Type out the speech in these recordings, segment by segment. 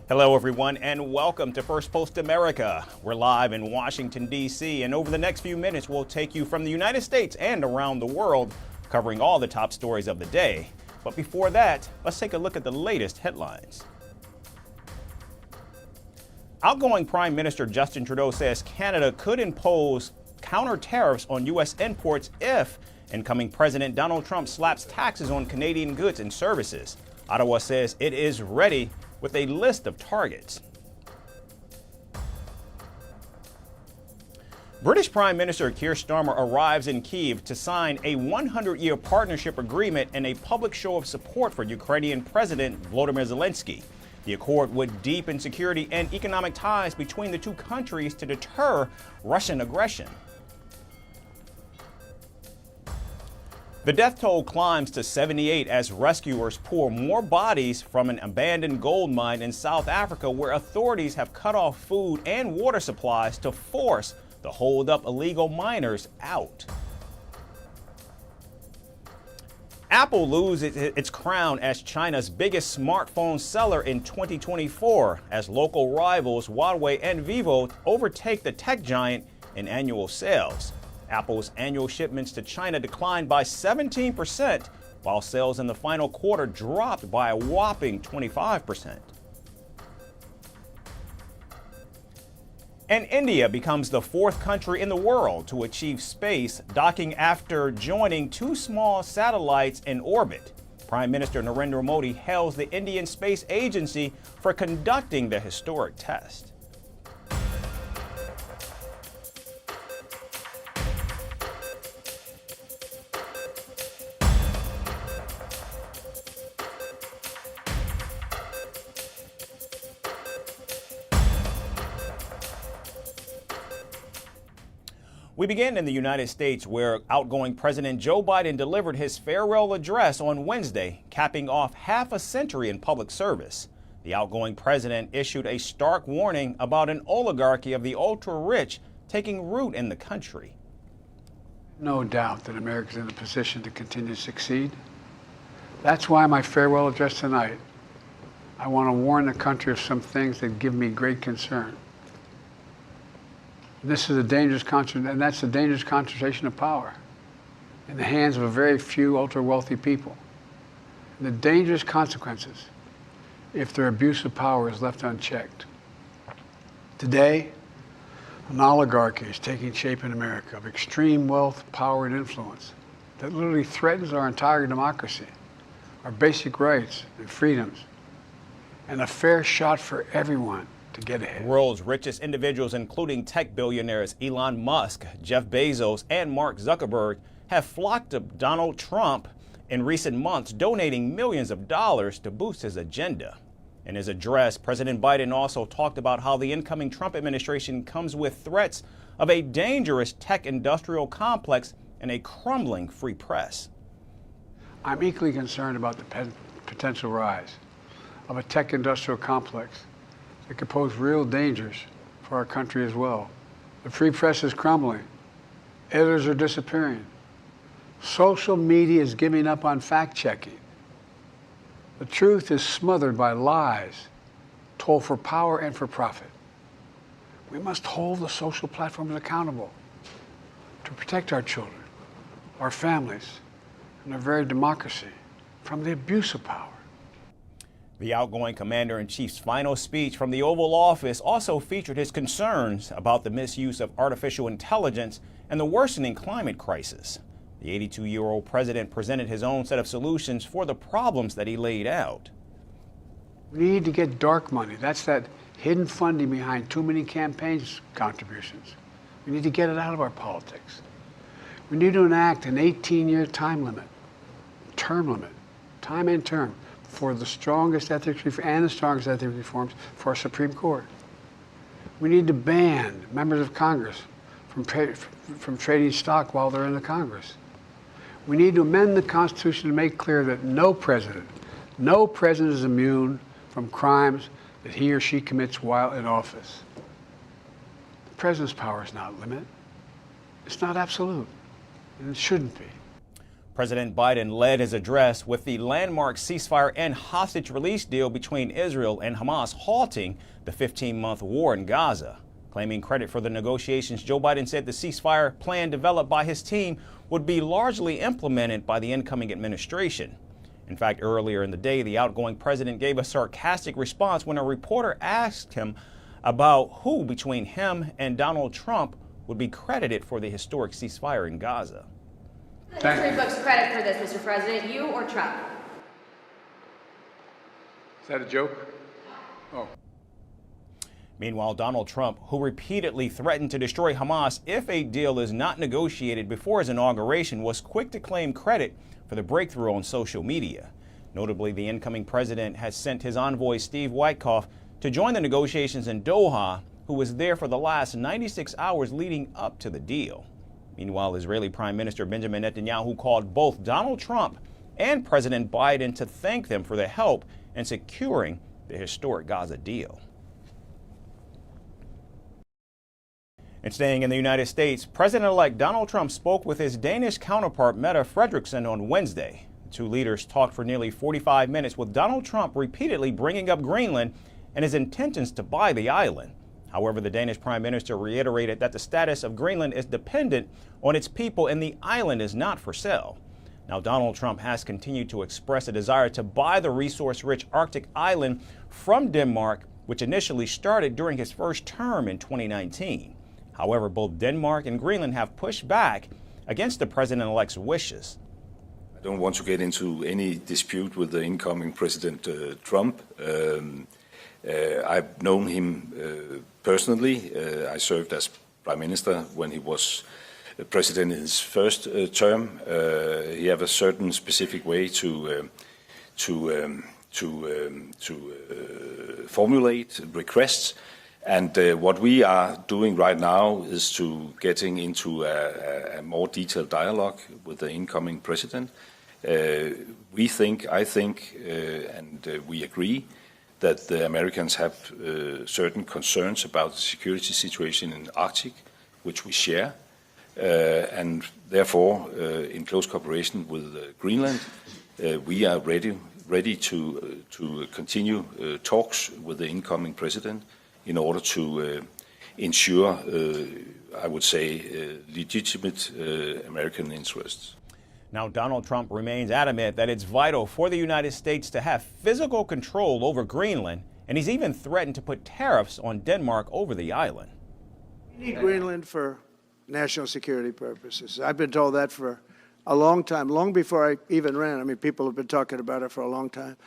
Hello, everyone, and welcome to Firstpost America. We're live in Washington, D.C., and over the next few minutes, we'll take you from the United States and around the world, covering all the top stories of the day. But before that, let's take a look at the latest headlines. Outgoing Prime Minister Justin Trudeau says Canada could impose counter tariffs on U.S. imports if incoming President Donald Trump slaps taxes on Canadian goods and services. Ottawa says it is ready with a list of targets. British Prime Minister Keir Starmer arrives in Kyiv to sign a 100-year partnership agreement and a public show of support for Ukrainian President Volodymyr Zelensky. The accord would deepen security and economic ties between the two countries to deter Russian aggression. The death toll climbs to 78 as rescuers pour more bodies from an abandoned gold mine in South Africa, where authorities have cut off food and water supplies to force the holed-up illegal miners out. Apple loses its crown as China's biggest smartphone seller in 2024 as local rivals Huawei and Vivo overtake the tech giant in annual sales. Apple's annual shipments to China declined by 17%, while sales in the final quarter dropped by a whopping 25%. And India becomes the fourth country in the world to achieve space docking after joining two small satellites in orbit. Prime Minister Narendra Modi hails the Indian Space Agency for conducting the historic test. We begin in the United States, where outgoing President Joe Biden delivered his farewell address on Wednesday, capping off half a century in public service. The outgoing president issued a stark warning about an oligarchy of the ultra-rich taking root in the country. No doubt that America is in a position to continue to succeed. That's why my farewell address tonight, I want to warn the country of some things that give me great concern. This is a dangerous and that's a dangerous concentration of power in the hands of a very few ultra-wealthy people. And the dangerous consequences if their abuse of power is left unchecked. Today, an oligarchy is taking shape in America of extreme wealth, power, and influence that literally threatens our entire democracy, our basic rights and freedoms, and a fair shot for everyone to get ahead. The world's richest individuals, including tech billionaires Elon Musk, Jeff Bezos, and Mark Zuckerberg, have flocked to Donald Trump in recent months, donating millions of dollars to boost his agenda. In his address, President Biden also talked about how the incoming Trump administration comes with threats of a dangerous tech industrial complex and a crumbling free press. I'm equally concerned about the potential rise of a tech industrial complex that could pose real dangers for our country as well. The free press is crumbling. Editors are disappearing. Social media is giving up on fact-checking. The truth is smothered by lies told for power and for profit. We must hold the social platforms accountable to protect our children, our families, and our very democracy from the abuse of power. The outgoing commander-in-chief's final speech from the Oval Office also featured his concerns about the misuse of artificial intelligence and the worsening climate crisis. The 82-year-old president presented his own set of solutions for the problems that he laid out. We need to get dark money. That's that hidden funding behind too many campaigns contributions. We need to get it out of our politics. We need to enact an 18-year time limit, time and term, for the strongest ethics reforms for our Supreme Court. We need to ban members of Congress from trading stock while they're in the Congress. We need to amend the Constitution to make clear that no president is immune from crimes that he or she commits while in office. The president's power is not limited. It's not absolute, and it shouldn't be. President Biden led his address with the landmark ceasefire and hostage release deal between Israel and Hamas, halting the 15-month war in Gaza. Claiming credit for the negotiations, Joe Biden said the ceasefire plan developed by his team would be largely implemented by the incoming administration. In fact, earlier in the day, the outgoing president gave a sarcastic response when a reporter asked him about who between him and Donald Trump would be credited for the historic ceasefire in Gaza. The history books credit for this, Mr. President, you or Trump? Is that a joke? Oh. Meanwhile, Donald Trump, who repeatedly threatened to destroy Hamas if a deal is not negotiated before his inauguration, was quick to claim credit for the breakthrough on social media. Notably, the incoming president has sent his envoy Steve Witkoff to join the negotiations in Doha, who was there for the last 96 hours leading up to the deal. Meanwhile, Israeli Prime Minister Benjamin Netanyahu called both Donald Trump and President Biden to thank them for their help in securing the historic Gaza deal. And staying in the United States, President-elect Donald Trump spoke with his Danish counterpart Mette Fredrickson on Wednesday. The two leaders talked for nearly 45 minutes, with Donald Trump repeatedly bringing up Greenland and his intentions to buy the island. However, the Danish Prime Minister reiterated that the status of Greenland is dependent on its people and the island is not for sale. Now, Donald Trump has continued to express a desire to buy the resource-rich Arctic island from Denmark, which initially started during his first term in 2019. However, both Denmark and Greenland have pushed back against the president-elect's wishes. I don't want to get into any dispute with the incoming President Trump. I've known him personally. I served as Prime Minister when he was President in his first term. He has a certain specific way to formulate requests. And what we are doing right now is to getting into a more detailed dialogue with the incoming president. I think, and we agree that the Americans have certain concerns about the security situation in the Arctic, which we share. And therefore, in close cooperation with Greenland, we are ready to continue talks with the incoming president in order to ensure, I would say, legitimate American interests. Now, Donald Trump remains adamant that it's vital for the United States to have physical control over Greenland, and he's even threatened to put tariffs on Denmark over the island. We need Greenland for national security purposes. I've been told that for a long time, long before I even ran. I mean, people have been talking about it for a long time.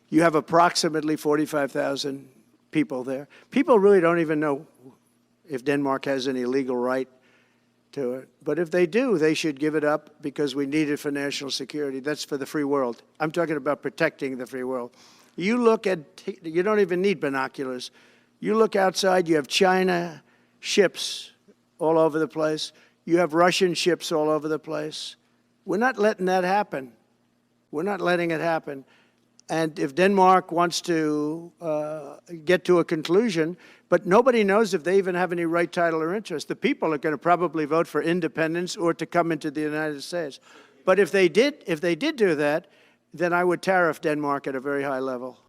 You have approximately 45,000 people there. People really don't even know if Denmark has any legal right to it. But if they do, they should give it up because we need it for national security. That's for the free world. I'm talking about protecting the free world. You look at, you don't even need binoculars. You look outside, you have China ships all over the place. You have Russian ships all over the place. We're not letting that happen. We're not letting it happen. And if Denmark wants to get to a conclusion, but nobody knows if they even have any right, title, or interest. The people are going to probably vote for independence or to come into the United States. But if they did do that, then I would tariff Denmark at a very high level.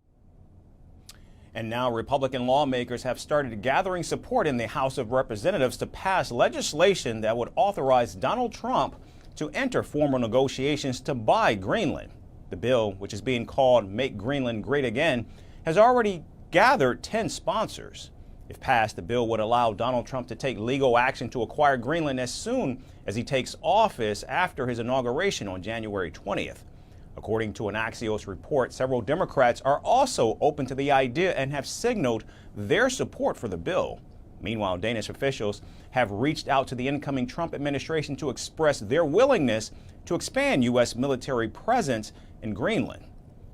And now Republican lawmakers have started gathering support in the House of Representatives to pass legislation that would authorize Donald Trump to enter formal negotiations to buy Greenland. The bill, which is being called Make Greenland Great Again, has already gathered 10 sponsors. If passed, the bill would allow Donald Trump to take legal action to acquire Greenland as soon as he takes office after his inauguration on January 20th. According to an Axios report, several Democrats are also open to the idea and have signaled their support for the bill. Meanwhile, Danish officials have reached out to the incoming Trump administration to express their willingness to expand U.S. military presence in Greenland.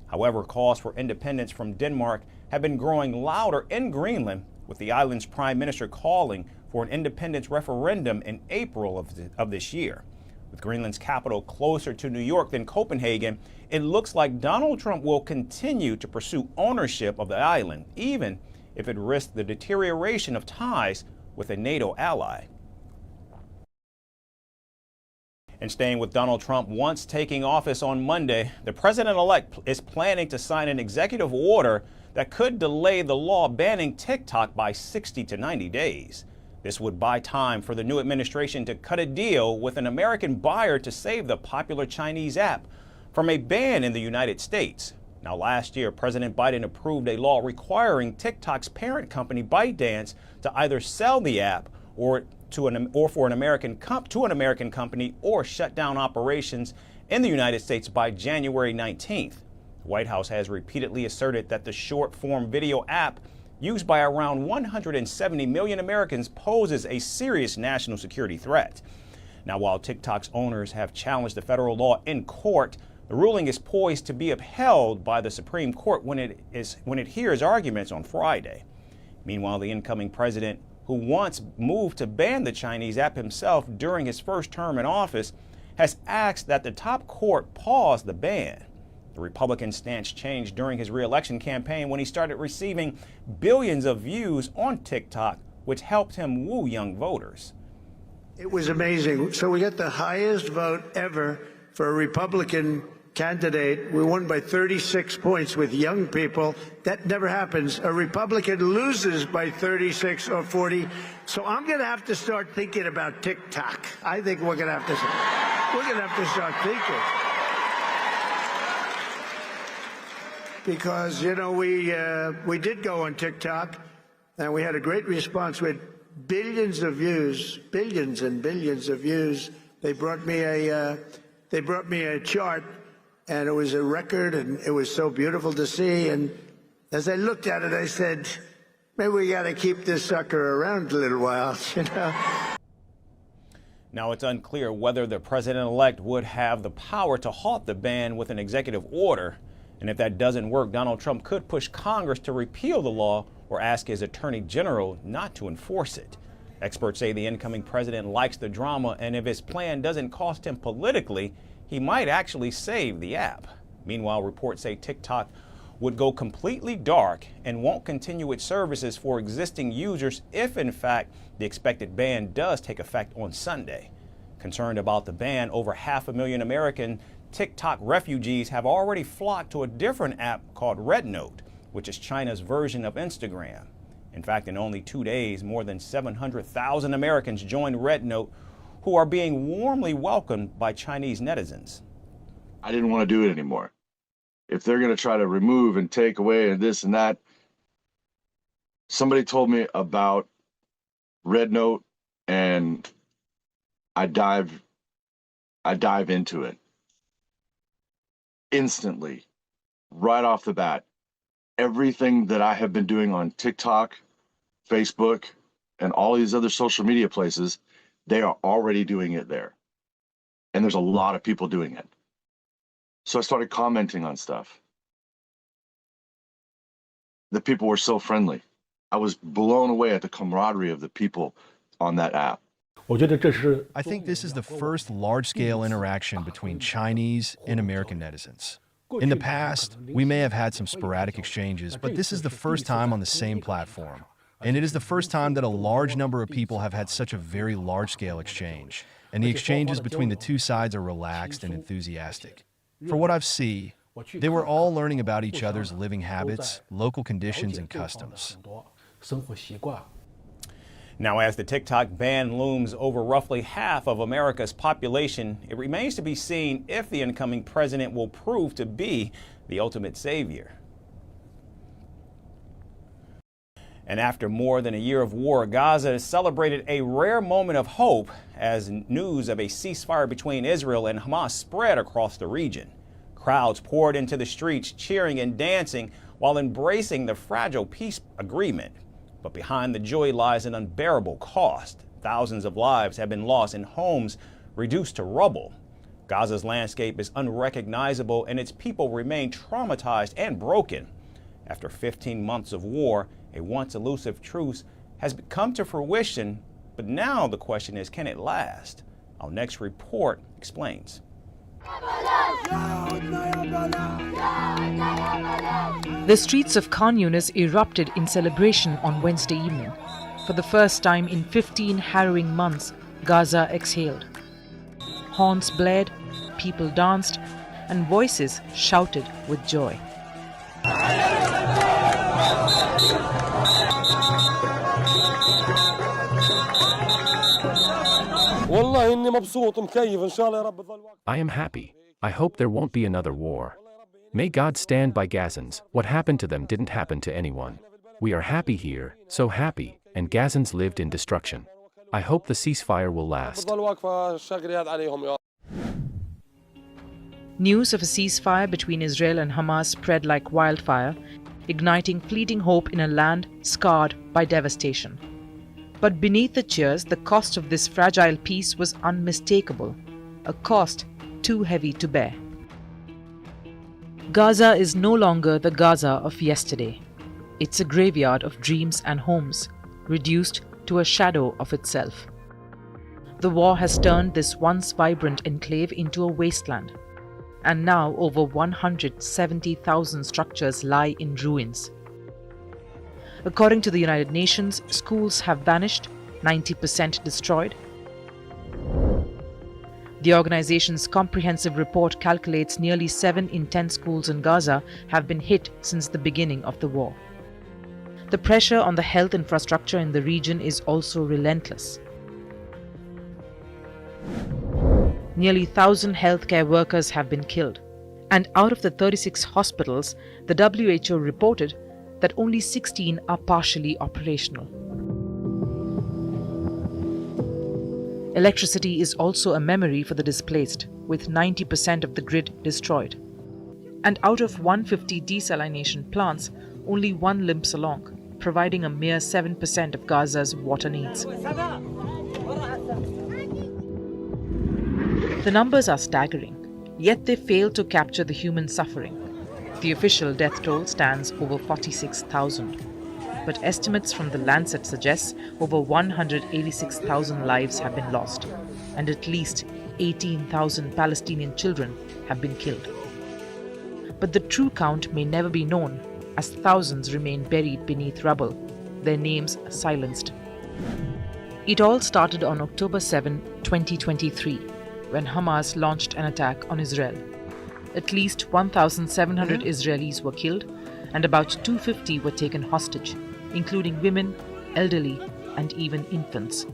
However, calls for independence from Denmark have been growing louder in Greenland, with the island's prime minister calling for an independence referendum in April of this year. With Greenland's capital closer to New York than Copenhagen, it looks like Donald Trump will continue to pursue ownership of the island, even if it risks the deterioration of ties with a NATO ally. And staying with Donald Trump, once taking office on Monday, the president-elect is planning to sign an executive order that could delay the law banning TikTok by 60 to 90 days. This would buy time for the new administration to cut a deal with an American buyer to save the popular Chinese app from a ban in the United States. Now, last year, President Biden approved a law requiring TikTok's parent company, ByteDance, to either sell the app or to an American company or shut down operations in the United States by January 19th. The White House has repeatedly asserted that the short-form video app used by around 170 million Americans poses a serious national security threat. Now, while TikTok's owners have challenged the federal law in court, the ruling is poised to be upheld by the Supreme Court when it hears arguments on Friday. Meanwhile, the incoming president, who once moved to ban the Chinese app himself during his first term in office, has asked that the top court pause the ban. The Republican stance changed during his re-election campaign when he started receiving billions of views on TikTok, which helped him woo young voters. It was amazing. So we got the highest vote ever for a Republican candidate. We won by 36 points with young people. That never happens. A Republican loses by 36 or 40. So I'm going to have to start thinking about TikTok. I think we're going to have to start thinking. Because, you know, we did go on TikTok and we had a great response with billions of views, billions and billions of views. They brought me a chart, and it was a record, and it was so beautiful to see. And as I looked at it, I said, maybe we got to keep this sucker around a little while, you know. Now, it's unclear whether the president-elect would have the power to halt the ban with an executive order. And if that doesn't work, Donald Trump could push Congress to repeal the law or ask his attorney general not to enforce it. Experts say the incoming president likes the drama, and if his plan doesn't cost him politically, he might actually save the app. Meanwhile, reports say TikTok would go completely dark and won't continue its services for existing users if, in fact, the expected ban does take effect on Sunday. Concerned about the ban, over 500,000 American TikTok refugees have already flocked to a different app called RedNote, which is China's version of Instagram. In fact, in only 2 days, more than 700,000 Americans joined RedNote, who are being warmly welcomed by Chinese netizens. I didn't want to do it anymore. If they're going to try to remove and take away and this and that, somebody told me about RedNote, and I dive into it instantly, right off the bat. Everything that I have been doing on TikTok, Facebook, and all these other social media places, they are already doing it there. And there's a lot of people doing it. So I started commenting on stuff. The people were so friendly. I was blown away at the camaraderie of the people on that app. I think this is the first large-scale interaction between Chinese and American netizens. In the past, we may have had some sporadic exchanges, but this is the first time on the same platform. And it is the first time that a large number of people have had such a very large-scale exchange. And the exchanges between the two sides are relaxed and enthusiastic. For what I've seen, they were all learning about each other's living habits, local conditions, and customs. Now, as the TikTok ban looms over roughly half of America's population, it remains to be seen if the incoming president will prove to be the ultimate savior. And after more than a year of war, Gaza has celebrated a rare moment of hope as news of a ceasefire between Israel and Hamas spread across the region. Crowds poured into the streets, cheering and dancing while embracing the fragile peace agreement. But behind the joy lies an unbearable cost. Thousands of lives have been lost and homes reduced to rubble. Gaza's landscape is unrecognizable and its people remain traumatized and broken. After 15 months of war, a once elusive truce has come to fruition, but now the question is, can it last? Our next report explains. The streets of Khan Yunis erupted in celebration on Wednesday evening. For the first time in 15 harrowing months, Gaza exhaled. horns blared, people danced, and voices shouted with joy. I am happy. I hope there won't be another war. May God stand by Gazans. What happened to them didn't happen to anyone. We are happy here, so happy, and Gazans lived in destruction. I hope the ceasefire will last. News of a ceasefire between Israel and Hamas spread like wildfire, igniting fleeting hope in a land scarred by devastation. But beneath the cheers, the cost of this fragile peace was unmistakable, a cost too heavy to bear. Gaza is no longer the Gaza of yesterday. It's a graveyard of dreams and homes, reduced to a shadow of itself. The war has turned this once vibrant enclave into a wasteland, and now over 170,000 structures lie in ruins. According to the United Nations, schools have vanished, 90% destroyed. The organization's comprehensive report calculates nearly 7 in 10 schools in Gaza have been hit since the beginning of the war. The pressure on the health infrastructure in the region is also relentless. Nearly 1,000 healthcare workers have been killed, and out of the 36 hospitals, the WHO reported that only 16 are partially operational. Electricity is also a memory for the displaced, with 90% of the grid destroyed. And out of 150 desalination plants, only one limps along, providing a mere 7% of Gaza's water needs. The numbers are staggering, yet they fail to capture the human suffering. The official death toll stands over 46,000, but estimates from the Lancet suggest over 186,000 lives have been lost, and at least 18,000 Palestinian children have been killed. But the true count may never be known, as thousands remain buried beneath rubble, their names silenced. It all started on October 7, 2023, when Hamas launched an attack on Israel. At least 1,700 Israelis were killed, and about 250 were taken hostage, including women, elderly, and even infants.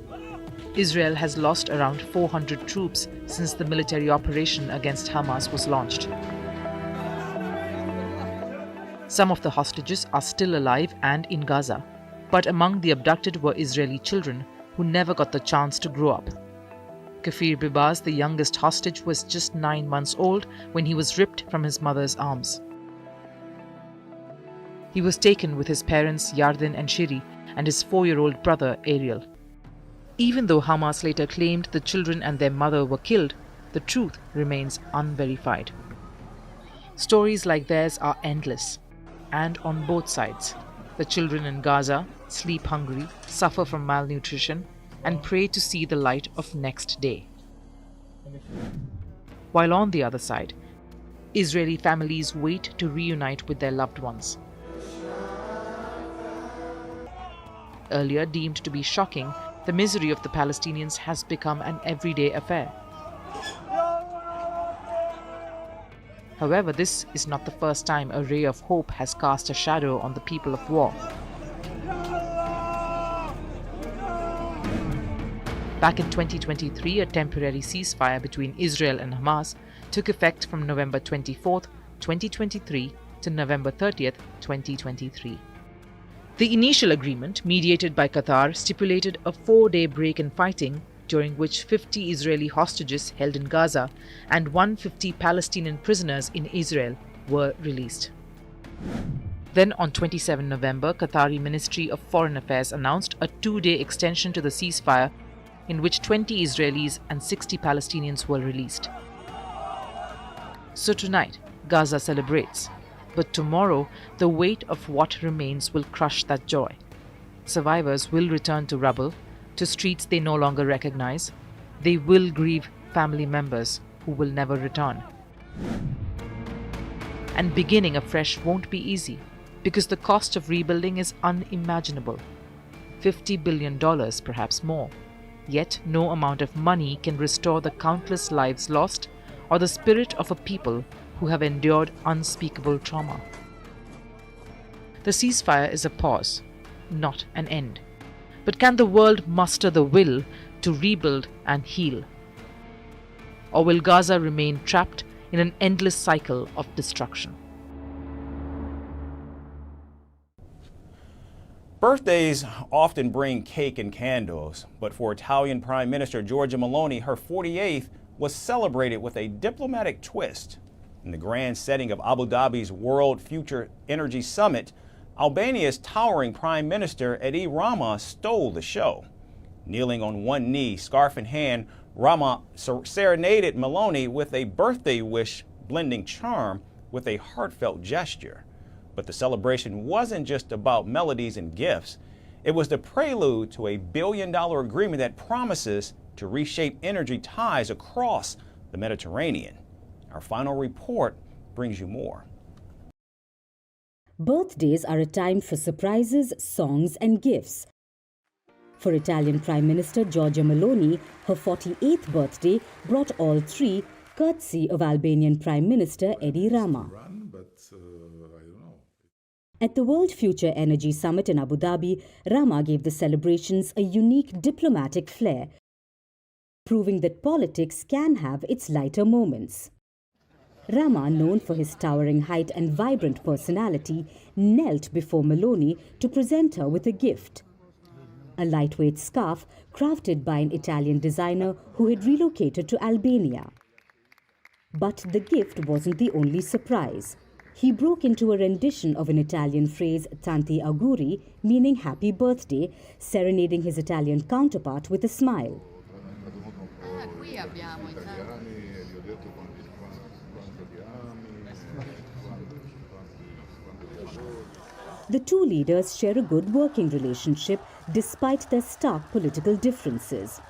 Israel has lost around 400 troops since the military operation against Hamas was launched. Some of the hostages are still alive and in Gaza, but among the abducted were Israeli children who never got the chance to grow up. Kafir Bibaz, the youngest hostage, was just 9 months old when he was ripped from his mother's arms. He was taken with his parents Yarden and Shiri and his 4-year-old brother Ariel. Even though Hamas later claimed the children and their mother were killed, the truth remains unverified. Stories like theirs are endless, and on both sides. The children in Gaza sleep hungry, suffer from malnutrition, and pray to see the light of next day. While on the other side, Israeli families wait to reunite with their loved ones. Earlier deemed to be shocking, the misery of the Palestinians has become an everyday affair. However, this is not the first time a ray of hope has cast a shadow on the people of war. Back in 2023, a temporary ceasefire between Israel and Hamas took effect from November 24, 2023 to November 30, 2023. The initial agreement, mediated by Qatar, stipulated a 4-day break in fighting, during which 50 Israeli hostages held in Gaza and 150 Palestinian prisoners in Israel were released. Then on 27 November, Qatari Ministry of Foreign Affairs announced a 2-day extension to the ceasefire in which 20 Israelis and 60 Palestinians were released. So tonight, Gaza celebrates, but tomorrow, the weight of what remains will crush that joy. Survivors will return to rubble, to streets they no longer recognize. They will grieve family members who will never return. And beginning afresh won't be easy, because the cost of rebuilding is unimaginable. $50 billion, perhaps more. Yet no amount of money can restore the countless lives lost or the spirit of a people who have endured unspeakable trauma. The ceasefire is a pause, not an end. But can the world muster the will to rebuild and heal? Or will Gaza remain trapped in an endless cycle of destruction? Birthdays often bring cake and candles, but for Italian Prime Minister Giorgia Meloni, her 48th was celebrated with a diplomatic twist. In the grand setting of Abu Dhabi's World Future Energy Summit, Albania's towering Prime Minister Edi Rama stole the show. Kneeling on one knee, scarf in hand, Rama serenaded Meloni with a birthday wish, blending charm with a heartfelt gesture. But the celebration wasn't just about melodies and gifts. It was the prelude to a billion-dollar agreement that promises to reshape energy ties across the Mediterranean. Our final report brings you more. Birthdays are a time for surprises, songs and gifts. For Italian Prime Minister Giorgia Meloni, her 48th birthday brought all three, courtesy of Albanian Prime Minister Edi Rama. At the World Future Energy Summit in Abu Dhabi, Rama gave the celebrations a unique diplomatic flair, proving that politics can have its lighter moments. Rama, known for his towering height and vibrant personality, knelt before Meloni to present her with a gift. A lightweight scarf crafted by an Italian designer who had relocated to Albania. But the gift wasn't the only surprise. He broke into a rendition of an Italian phrase, tanti auguri, meaning happy birthday, serenading his Italian counterpart with a smile. The two leaders share a good working relationship despite their stark political differences.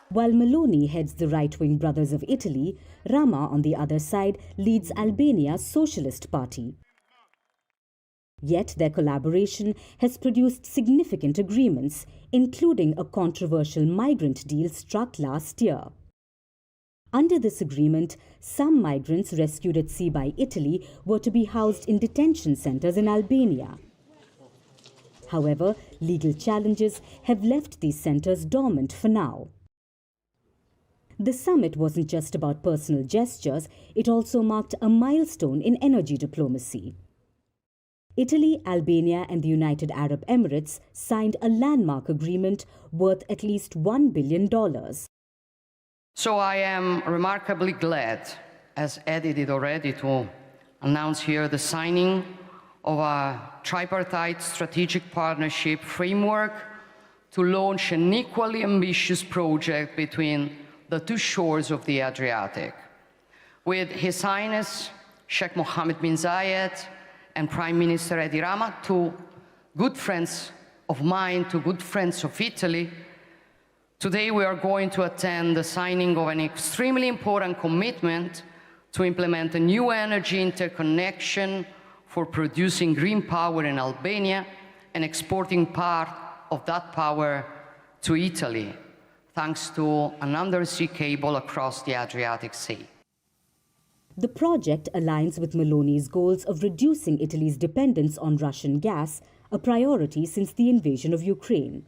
While Meloni heads the right-wing Brothers of Italy, Rama, on the other side, leads Albania's Socialist Party. Yet their collaboration has produced significant agreements, including a controversial migrant deal struck last year. Under this agreement, some migrants rescued at sea by Italy were to be housed in detention centers in Albania. However, legal challenges have left these centers dormant for now. The summit wasn't just about personal gestures, it also marked a milestone in energy diplomacy. Italy, Albania and the United Arab Emirates signed a landmark agreement worth at least $1 billion. So I am remarkably glad, as Eddie did already, to announce here the signing of a tripartite strategic partnership framework to launch an equally ambitious project between the two shores of the Adriatic, with His Highness Sheikh Mohammed bin Zayed and Prime Minister Edi Rama, two good friends of mine, two good friends of Italy. Today we are going to attend the signing of an extremely important commitment to implement a new energy interconnection for producing green power in Albania and exporting part of that power to Italy, thanks to an undersea cable across the Adriatic Sea. The project aligns with Meloni's goals of reducing Italy's dependence on Russian gas, a priority since the invasion of Ukraine.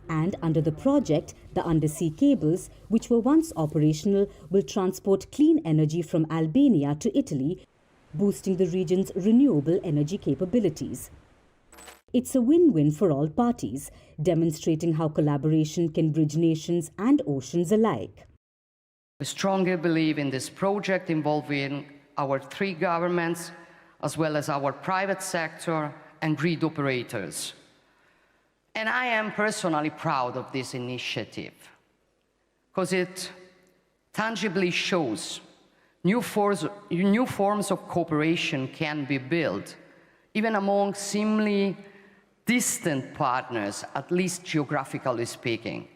And under the project, the undersea cables, which were once operational, will transport clean energy from Albania to Italy, boosting the region's renewable energy capabilities. It's a win-win for all parties, demonstrating how collaboration can bridge nations and oceans alike. We strongly believe in this project involving our three governments, as well as our private sector and grid operators. And I am personally proud of this initiative, because it tangibly shows new forms of cooperation can be built, even among seemingly distant partners, at least geographically speaking.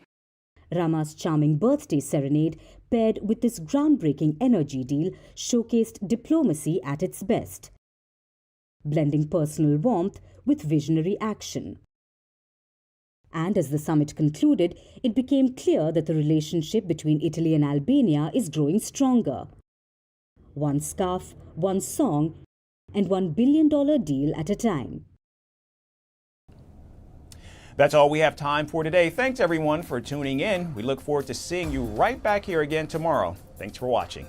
Rama's charming birthday serenade, paired with this groundbreaking energy deal, showcased diplomacy at its best, blending personal warmth with visionary action. And as the summit concluded, it became clear that the relationship between Italy and Albania is growing stronger. One scarf, one song, and $1 billion deal at a time. That's all we have time for today. Thanks everyone for tuning in. We look forward to seeing you right back here again tomorrow. Thanks for watching.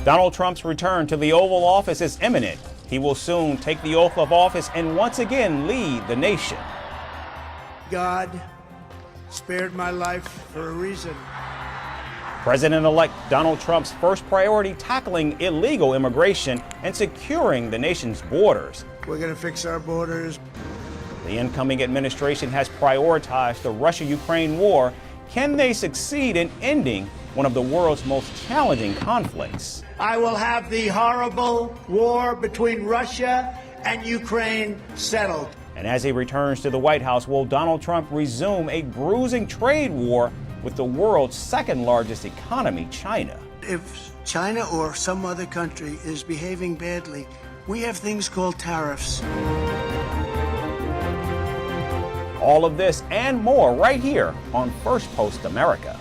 Donald Trump's return to the Oval Office is imminent. He will soon take the oath of office and once again lead the nation. God spared my life for a reason. President-elect Donald Trump's first priority tackling illegal immigration and securing the nation's borders. We're going to fix our borders. The incoming administration has prioritized the Russia-Ukraine war. Can they succeed in ending one of the world's most challenging conflicts? I will have the horrible war between Russia and Ukraine settled. And as he returns to the White House, will Donald Trump resume a bruising trade war with the world's second largest economy, China? If China or some other country is behaving badly, we have things called tariffs. All of this and more right here on First Post America.